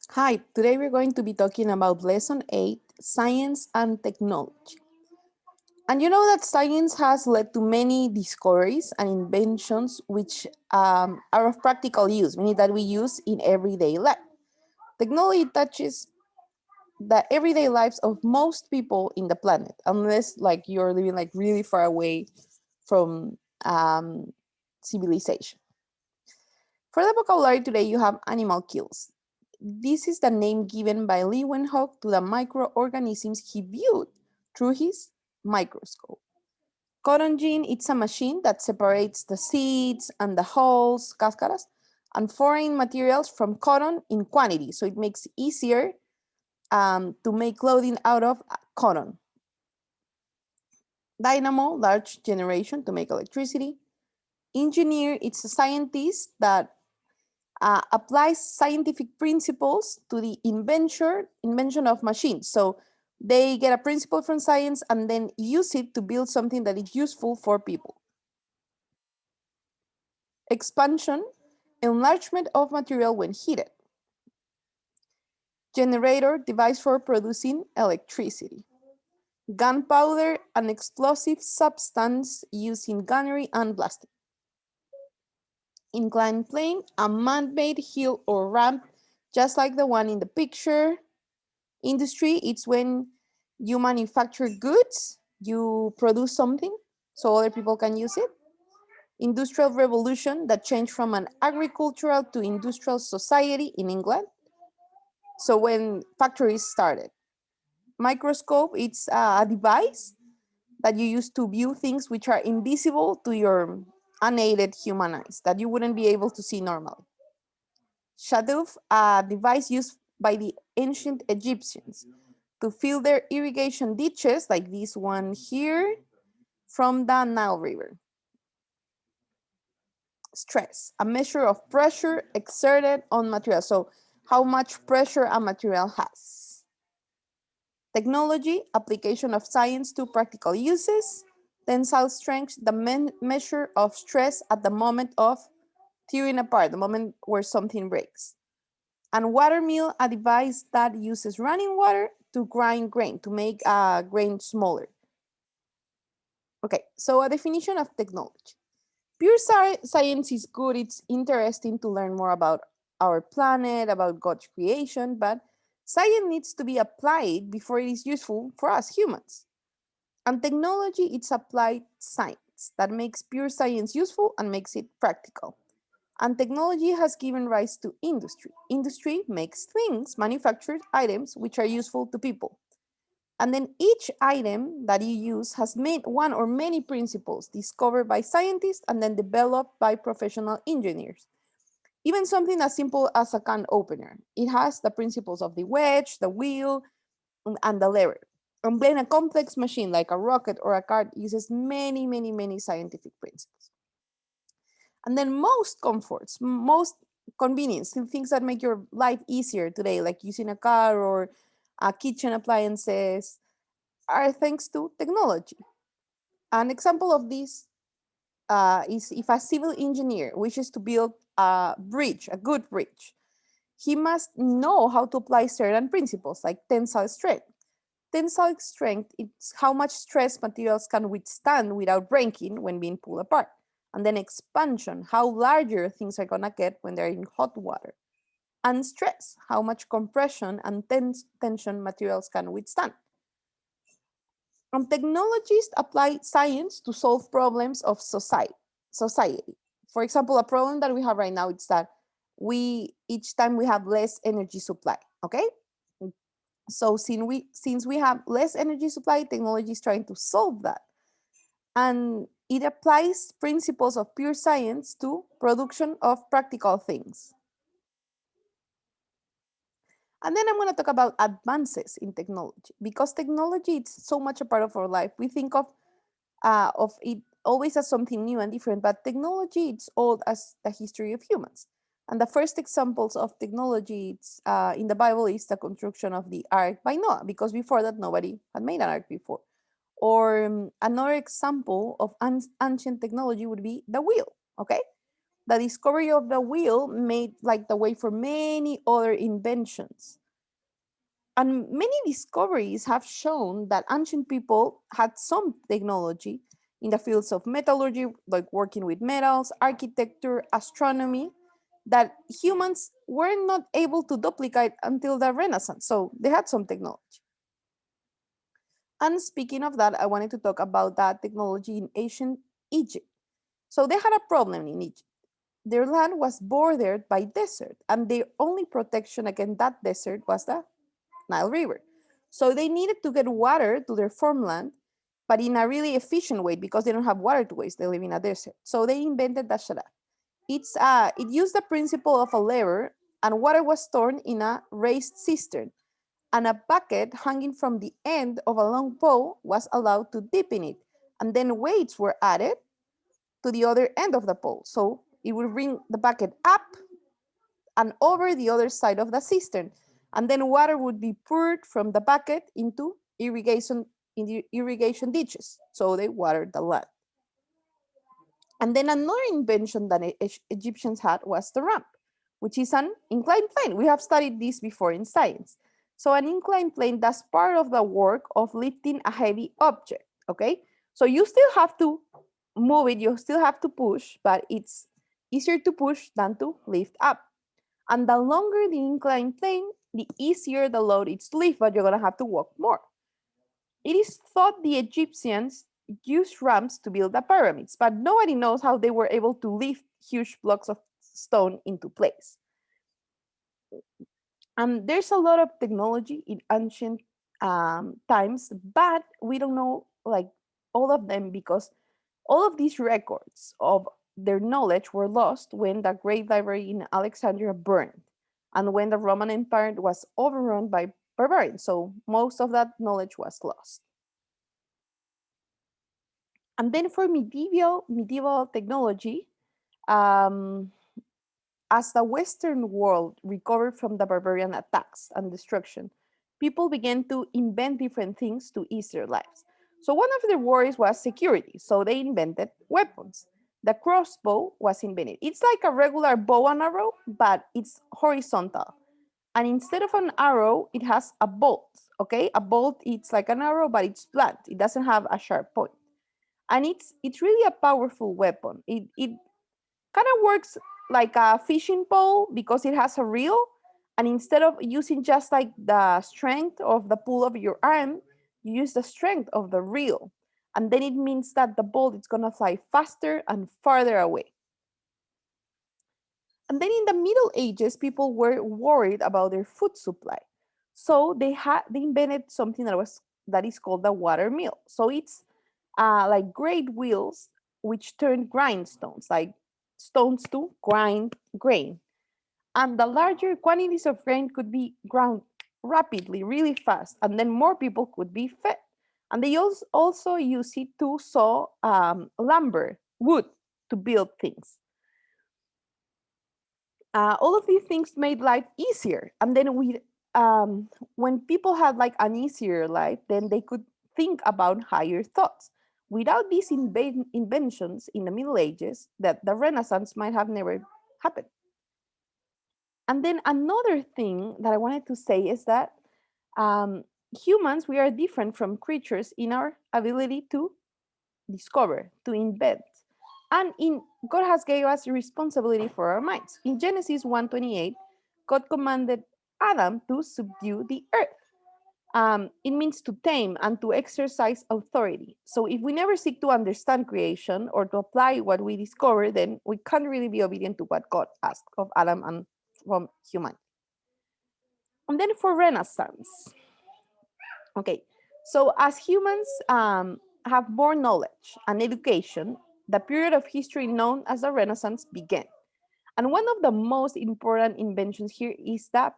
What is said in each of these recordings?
Hi, today we're going to be talking about Lesson 8, Science and Technology. And you know that science has led to many discoveries and inventions which are of practical use, meaning that we use in everyday life. Technology touches the everyday lives of most people in the planet, unless like you're living like really far away from civilization. For the vocabulary today, you have animal kills. This is the name given by Leeuwenhoek to the microorganisms he viewed through his microscope. Cotton gin, it's a machine that separates the seeds and the hulls, cáscaras, and foreign materials from cotton in quantity. So it makes it easier to make clothing out of cotton. Dynamo, large generation to make electricity. Engineer, it's a scientist that applies scientific principles to the invention of machines. So they get a principle from science and then use it to build something that is useful for people. Expansion, enlargement of material when heated. Generator, device for producing electricity. Gunpowder, an explosive substance used in gunnery and blasting. Inclined plane, a man-made hill or ramp, just like the one in the picture. Industry, it's when you manufacture goods, you produce something so other people can use it. Industrial revolution, that changed from an agricultural to industrial society in England. So when factories started. Microscope, it's a device that you use to view things which are invisible to your unaided human eyes that you wouldn't be able to see normally. Shaduf, a device used by the ancient Egyptians to fill their irrigation ditches, like this one here, from the Nile River. Stress, a measure of pressure exerted on material. So how much pressure a material has. Technology, application of science to practical uses. Tensile strength, the measure of stress at the moment of tearing apart, the moment where something breaks. And water mill, a device that uses running water to grind grain, to make grain smaller. Okay, so a definition of technology. Pure science is good, it's interesting to learn more about our planet, about God's creation, but science needs to be applied before it is useful for us humans. And technology, it's applied science that makes pure science useful and makes it practical. And technology has given rise to industry. Industry makes things, manufactured items, which are useful to people. And then each item that you use has made one or many principles discovered by scientists and then developed by professional engineers. Even something as simple as a can opener. It has the principles of the wedge, the wheel, and the lever. And then a complex machine like a rocket or a car uses many, many, many scientific principles. And then most comforts, most convenience, things that make your life easier today, like using a car or kitchen appliances, are thanks to technology. An example of this is if a civil engineer wishes to build a bridge, a good bridge, he must know how to apply certain principles like tensile strength. Tensile strength is how much stress materials can withstand without breaking when being pulled apart. And then expansion, how larger things are gonna get when they're in hot water. And stress, how much compression and tension materials can withstand. And technologists apply science to solve problems of society. For example, a problem that we have right now is that we each time we have less energy supply. Okay, so since we have less energy supply, technology is trying to solve that, and it applies principles of pure science to production of practical things. And then I'm going to talk about advances in technology because technology is so much a part of our life. We think of it always as something new and different, but technology it's old as the history of humans. And the first examples of technology in the Bible is the construction of the ark by Noah, because before that nobody had made an ark before. Or another example of ancient technology would be the wheel. Okay, the discovery of the wheel made like the way for many other inventions. And many discoveries have shown that ancient people had some technology in the fields of metallurgy, like working with metals, architecture, astronomy, that humans were not able to duplicate until the Renaissance. So they had some technology. And speaking of that, I wanted to talk about that technology in ancient Egypt. So they had a problem in Egypt. Their land was bordered by desert, and their only protection against that desert was the Nile River. So they needed to get water to their farmland, but in a really efficient way because they don't have water to waste. They live in a desert. So they invented the Shara. It used the principle of a lever, and water was stored in a raised cistern, and a bucket hanging from the end of a long pole was allowed to dip in it. And then weights were added to the other end of the pole. So it would bring the bucket up and over the other side of the cistern. And then water would be poured from the bucket into irrigation ditches. So they watered the land. And then another invention that Egyptians had was the ramp, which is an inclined plane. We have studied this before in science. So an inclined plane does part of the work of lifting a heavy object, okay? So you still have to move it, you still have to push, but it's easier to push than to lift up. And the longer the inclined plane, the easier the load is to lift, but you're gonna have to walk more. It is thought the Egyptians used ramps to build the pyramids, but nobody knows how they were able to lift huge blocks of stone into place. There's a lot of technology in ancient times, but we don't know like all of them because all of these records of their knowledge were lost when the Great Library in Alexandria burned and when the Roman Empire was overrun by barbarians. So most of that knowledge was lost. And then for medieval technology, um, as the Western world recovered from the barbarian attacks and destruction, people began to invent different things to ease their lives. So one of their worries was security. So they invented weapons. The crossbow was invented. It's like a regular bow and arrow, but it's horizontal. And instead of an arrow, it has a bolt. Okay, a bolt, it's like an arrow, but it's blunt. It doesn't have a sharp point. And it's really a powerful weapon. It kind of works like a fishing pole because it has a reel, and instead of using just like the strength of the pull of your arm, you use the strength of the reel, and then it means that the bolt is going to fly faster and farther away. And then in the Middle Ages, people were worried about their food supply, so they invented something that is called the water mill. So it's like great wheels which turn grindstones, like stones to grind grain. And the larger quantities of grain could be ground rapidly, really fast, and then more people could be fed. And they also use it to saw lumber, wood, to build things. All of these things made life easier. And then when people had like an easier life, then they could think about higher thoughts. Without these inventions in the Middle Ages, that the Renaissance might have never happened. And then another thing that I wanted to say is that humans, we are different from creatures in our ability to discover, to invent. And God has gave us responsibility for our minds. In Genesis 1:28, God commanded Adam to subdue the earth. It means to tame and to exercise authority. So if we never seek to understand creation or to apply what we discover, then we can't really be obedient to what God asked of Adam and from humanity. And then for Renaissance, okay, so as humans have more knowledge and education, the period of history known as the Renaissance began. And one of the most important inventions here is the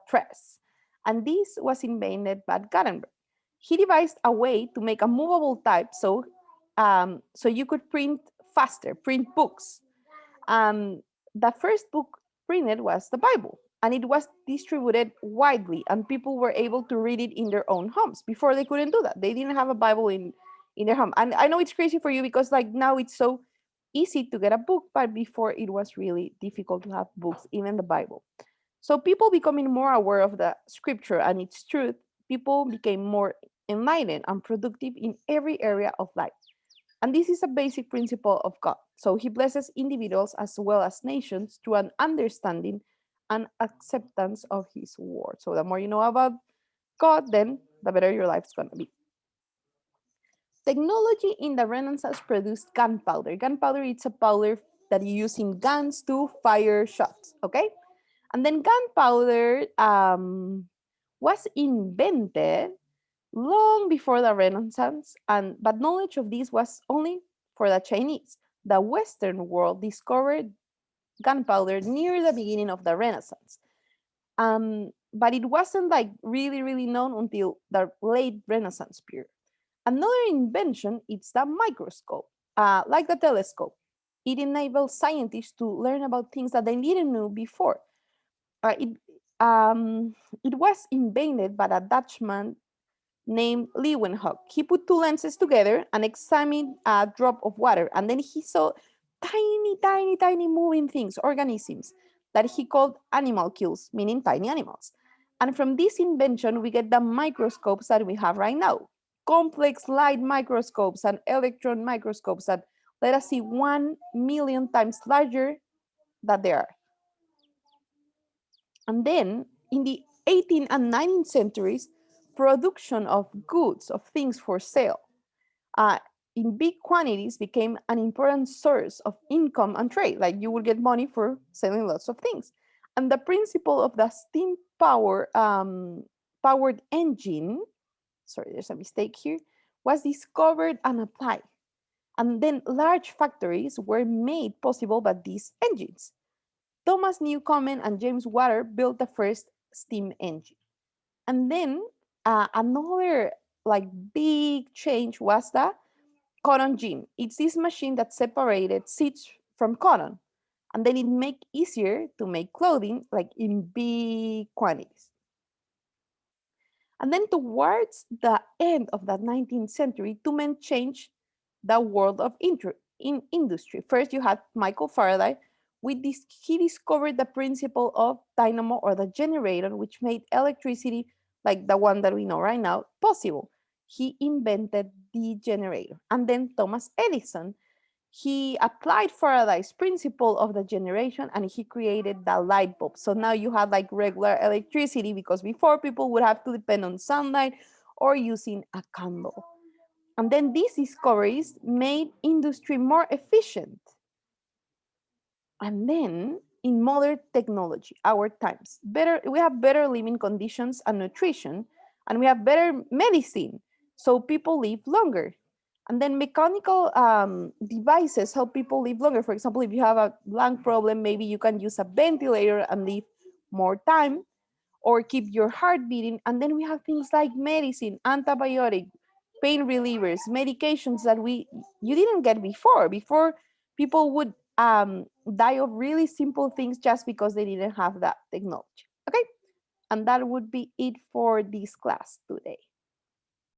press. And this was invented by Gutenberg. He devised a way to make a movable type so you could print faster, print books. The first book printed was the Bible, and it was distributed widely, and people were able to read it in their own homes. Before they couldn't do that. They didn't have a Bible in their home. And I know it's crazy for you because like now it's so easy to get a book, but before it was really difficult to have books, even the Bible. So people becoming more aware of the scripture and its truth, people became more enlightened and productive in every area of life. And this is a basic principle of God. So he blesses individuals as well as nations through an understanding and acceptance of his word. So the more you know about God, then the better your life's gonna be. Technology in the Renaissance produced gunpowder. Gunpowder is a powder that you use in guns to fire shots, okay? And then gunpowder was invented long before the Renaissance, but knowledge of this was only for the Chinese. The Western world discovered gunpowder near the beginning of the Renaissance. But it wasn't like really, really known until the late Renaissance period. Another invention is the microscope, like the telescope. It enables scientists to learn about things that they didn't know before. Uh, it, it was invented by a Dutchman named Leeuwenhoek. He put two lenses together and examined a drop of water, and then he saw tiny, tiny, tiny moving things, organisms, that he called animalcules, meaning tiny animals. And from this invention, we get the microscopes that we have right now. Complex light microscopes and electron microscopes that let us see 1,000,000 times larger than they are. And then in the 18th and 19th centuries, production of goods, of things for sale, uh, in big quantities became an important source of income and trade. Like you will get money for selling lots of things. And the principle of the steam powered engine, sorry, there's a mistake here, was discovered and applied. And then large factories were made possible by these engines. Thomas Newcomen and James Watt built the first steam engine. And then another like big change was the cotton gin. It's this machine that separated seeds from cotton, and then it make easier to make clothing like in big quantities. And then towards the end of the 19th century, two men changed the world of industry. First, you had Michael Faraday. With this, he discovered the principle of dynamo or the generator, which made electricity, like the one that we know right now, possible. He invented the generator. And then Thomas Edison, he applied Faraday's principle of the generation and he created the light bulb. So now you have like regular electricity because before people would have to depend on sunlight or using a candle. And then these discoveries made industry more efficient. And then in modern technology, our times, we have better living conditions and nutrition, and we have better medicine. So people live longer. And then mechanical devices help people live longer. For example, if you have a lung problem, maybe you can use a ventilator and live more time or keep your heart beating. And then we have things like medicine, antibiotic, pain relievers, medications that you didn't get before. Before, people would die of really simple things just because they didn't have that technology. Okay, and that would be it for this class today.